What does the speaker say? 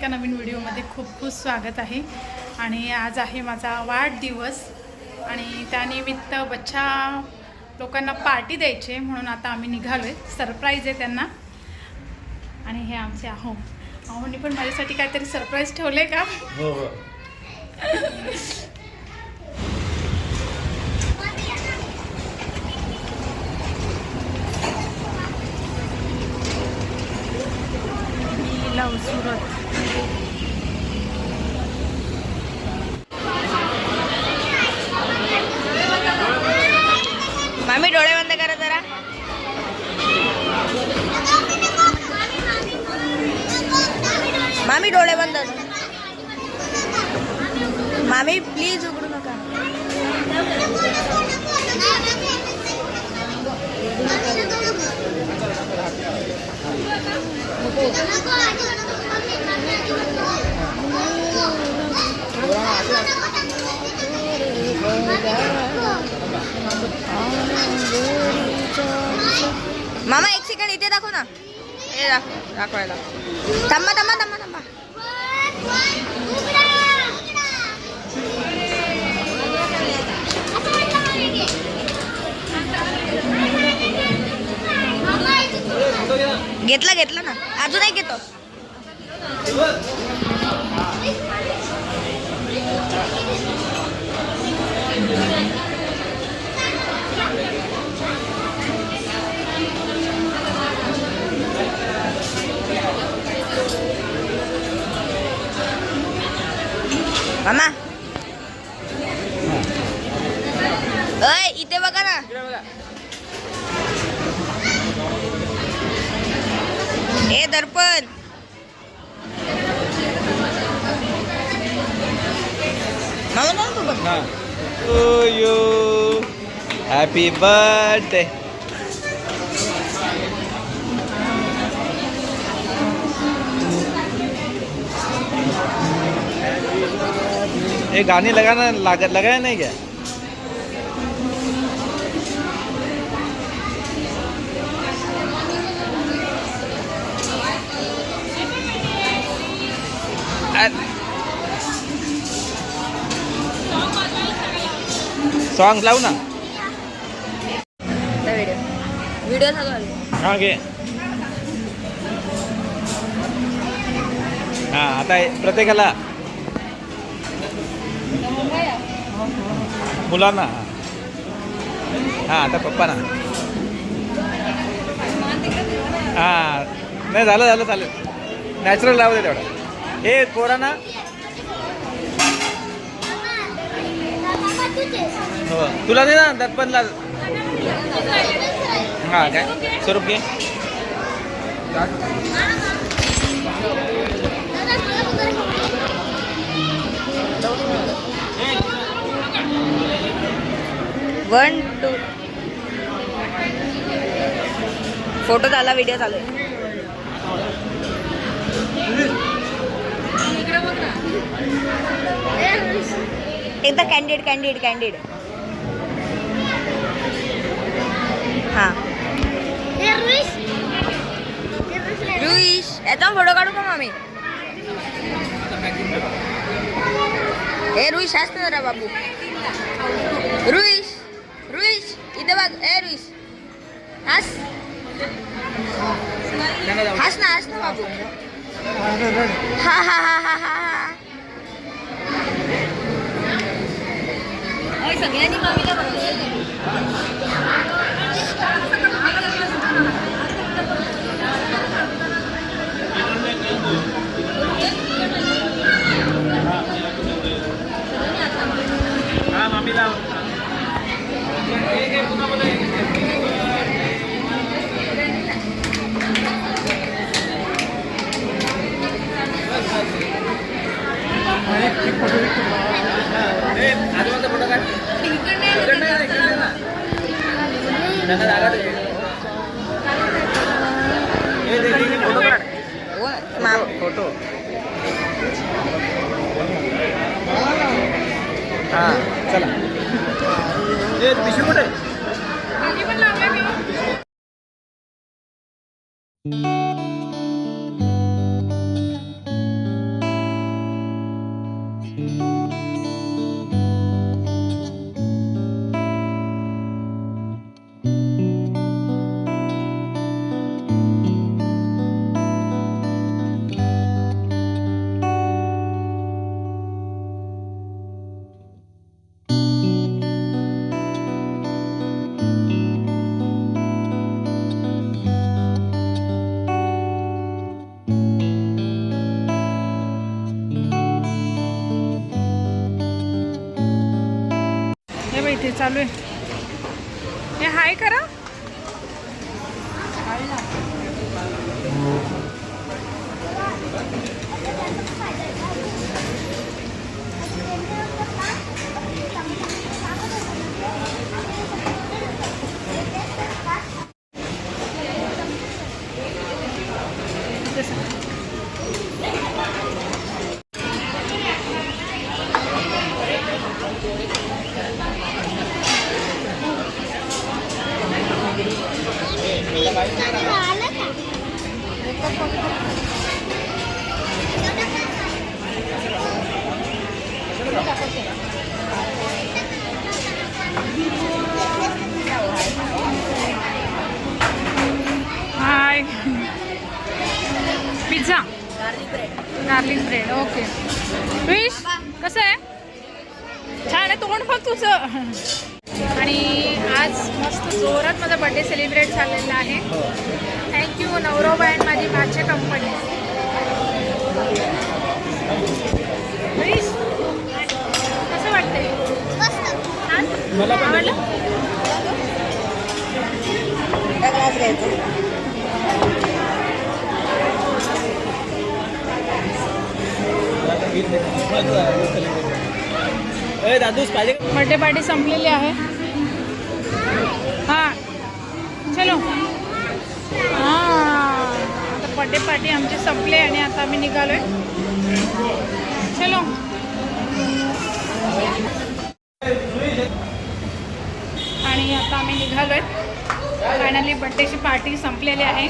एका नवीन व्हिडिओमध्ये खूप खूप स्वागत आहे। आणि आज आहे माझा वाढदिवस आणि त्यानिमित्त बच्चा लोकांना पार्टी द्यायची म्हणून आता आम्ही निघालोय। सरप्राईज आहे त्यांना। आणि हे आमचे अहोनी पण माझ्यासाठी काहीतरी सरप्राईज ठेवले का? हो हो। सुरत मामी डोळे बंद करा जरा। मामी डोळे बंद। मामी प्लीज उघडू नका। मामा एक सेकंड इथे दाखव ना। हे दाखवायला थांबा थांबा थांबा थांबा। घेतला घेतला ना, अजून एक घेतो। मामा ओय इथे बघा ना। हे दर्पण मामा ना तू बघ। To you happy birthday. ये गाने लगाना लगाया नहीं क्या? सॉन्ग लावू ना। व्हिडिओ चालू आहे। हा घे। हा आता प्रत्येकाला मुलांना हा आता पप्पा ना। हा नाही झालं झालं चालेल। नॅचरल लावू दे तेवढा। हे पोरांना हो तुला दे ना दर्पणला। हा काय स्वरूप घे। वन टू फोटो झाला, व्हिडिओ चालू आहे। एकदा कॅन्डिड कॅन्डिड कॅन्डिड हा रुईश याचा फोटो काढू का मामी? हे रुईश असतं जरा बाबू। रुईश रुईश इथे बघ। ए रुईश हस हस ना बाबू। हा हा हा हा हा हा। सगळ्यांनी मामीला हा मामीला फोटो हाँ चला ये पिशवी कुठे इथे चालू आहे. हे हाय करा. Hi. Pizza garlic bread. Okay. Wish कसं आहे? छान आहे. तोंड बघ तुझं. आणि आज मस्त जोरात माझा बर्थडे सेलिब्रेट झालेला आहे. थँक्यू नवरोबा अँड माझी भाच्या कंपनी. विश कसं वाटतंय? छान आवडलं? दादूस पाहिजे. बर्थडे पार्टी संपलेली आहे. हां चलो. हां आता बर्थडे पार्टी आमची संपली आणि आता आम्ही निघालोय. चलो. आणि आता आम्ही निघालोय. फायनली बर्थडेची पार्टी संपलेली आहे.